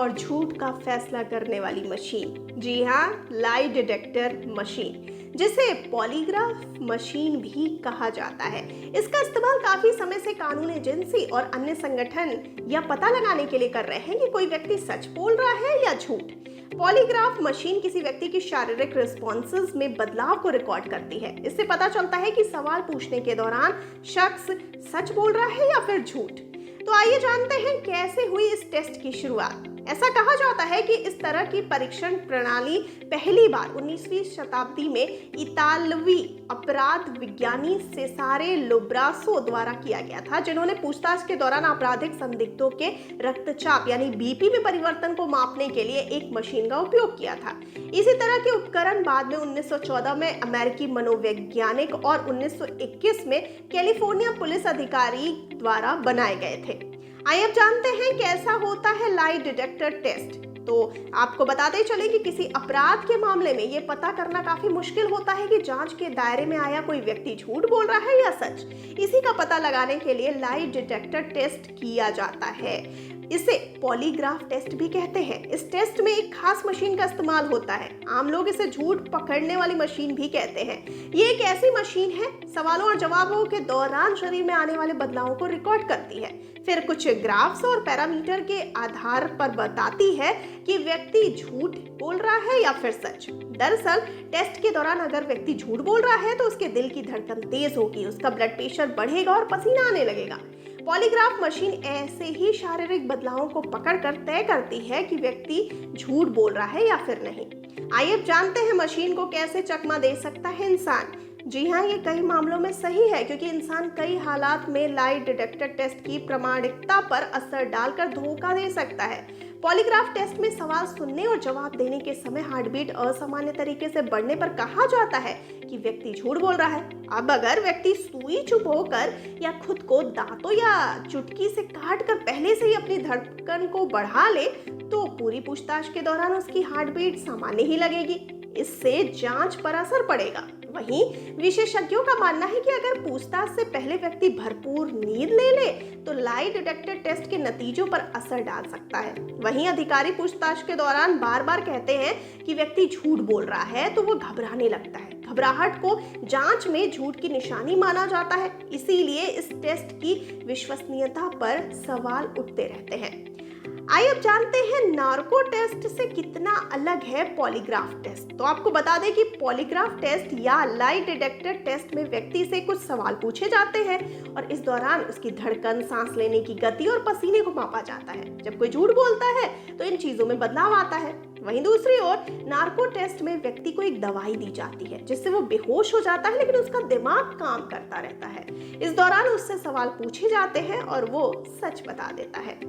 और झूठ का फैसला करने वाली मशीन। जी हाँ, लाई डिटेक्टर मशीन, जिसे पॉलीग्राफ मशीन भी कहा जाता है। इसका इस्तेमाल काफी समय से कानून एजेंसी और अन्य संगठन यह पता लगाने के लिए कर रहे हैं कि कोई व्यक्ति सच बोल रहा है या झूठ। पॉलीग्राफ मशीन किसी व्यक्ति की शारीरिक रिस्पॉन्सेज में बदलाव को रिकॉर्ड करती है। इससे पता चलता है कि सवाल पूछने के दौरान शख्स सच बोल रहा है या फिर झूठ। तो आइए जानते हैं कैसे हुई इस टेस्ट की शुरुआत। ऐसा कहा जाता है कि इस तरह की परीक्षण प्रणाली पहली बार 19वीं शताब्दी में इतालवी अपराध विज्ञानी सेसारे लोब्रासो द्वारा किया गया था, जिन्होंने पूछताछ के दौरान आपराधिक संदिग्धों के रक्तचाप यानी बीपी में परिवर्तन को मापने के लिए एक मशीन का उपयोग किया था। इसी तरह के उपकरण बाद में 1914 में अमेरिकी मनोवैज्ञानिक और 1921 में कैलिफोर्निया पुलिस अधिकारी द्वारा बनाए गए थे। आइए अब जानते हैं कैसा होता है लाई डिटेक्टर टेस्ट। तो आपको बताते चले कि किसी अपराध के मामले में यह पता करना काफी मुश्किल होता है कि जांच के दायरे में आया कोई व्यक्ति झूठ बोल रहा है या सच। इसी का पता लगाने के लिए लाई डिटेक्टर टेस्ट किया जाता है। इसे पॉलीग्राफ टेस्ट भी कहते हैं। इस टेस्ट में एक खास मशीन का इस्तेमाल होता है। आम लोग इसे झूठ पकड़ने वाली मशीन भी कहते हैं। ये एक ऐसी मशीन है सवालों और जवाबों के दौरान शरीर में आने वाले बदलावों को रिकॉर्ड करती है, फिर कुछ ग्राफ्स और पैरामीटर के आधार पर बताती है कि व्यक्ति झूठ बोल रहा है या फिर सच। दरअसल टेस्ट के दौरान अगर व्यक्ति झूठ बोल रहा है तो उसके दिल की धड़कन तेज होगी, उसका ब्लड प्रेशर बढ़ेगा और पसीना आने लगेगा। पॉलीग्राफ मशीन ऐसे ही शारीरिक बदलावों को पकड़कर तय करती है कि व्यक्ति झूठ बोल रहा है या फिर नहीं। आइए अब जानते हैं मशीन को कैसे चकमा दे सकता है इंसान। जी हाँ, ये कई मामलों में सही है, क्योंकि इंसान कई हालात में लाई डिटेक्टर टेस्ट की प्रामाणिकता पर असर डालकर धोखा दे सकता है। पॉलीग्राफ टेस्ट में सवाल सुनने और जवाब देने के समय हार्ट बीट असामान्य तरीके से बढ़ने पर कहा जाता है कि व्यक्ति झूठ बोल रहा है। अब अगर व्यक्ति सुई चुप होकर या खुद को दांतों या चुटकी से काट कर पहले से ही अपनी धड़कन को बढ़ा ले तो पूरी पूछताछ के दौरान उसकी हार्ट बीट सामान्य ही लगेगी। इससे जांच पर असर पड़ेगा। वहीं विशेषज्ञों का मानना है कि अगर पूछताछ से पहले व्यक्ति भरपूर नींद ले ले तो लाई डिटेक्टर टेस्ट के नतीजों पर असर डाल सकता है। वहीं अधिकारी पूछताछ के दौरान बार बार कहते हैं कि व्यक्ति झूठ बोल रहा है तो वो घबराने लगता है। घबराहट को जांच में झूठ की निशानी माना जाता है, इसीलिए इस टेस्ट की विश्वसनीयता पर सवाल उठते रहते हैं। आइए अब जानते हैं नार्को टेस्ट से कितना अलग है पॉलीग्राफ टेस्ट। तो आपको बता दें कि पॉलीग्राफ टेस्ट या लाई डिटेक्टर टेस्ट में व्यक्ति से कुछ सवाल पूछे जाते हैं और इस दौरान उसकी धड़कन, सांस लेने की गति और पसीने को मापा जाता है। जब कोई झूठ बोलता है तो इन चीजों में बदलाव आता है। वहीं दूसरी ओर नार्को टेस्ट में व्यक्ति को एक दवाई दी जाती है जिससे वो बेहोश हो जाता है, लेकिन उसका दिमाग काम करता रहता है। इस दौरान उससे सवाल पूछे जाते हैं और वो सच बता देता है।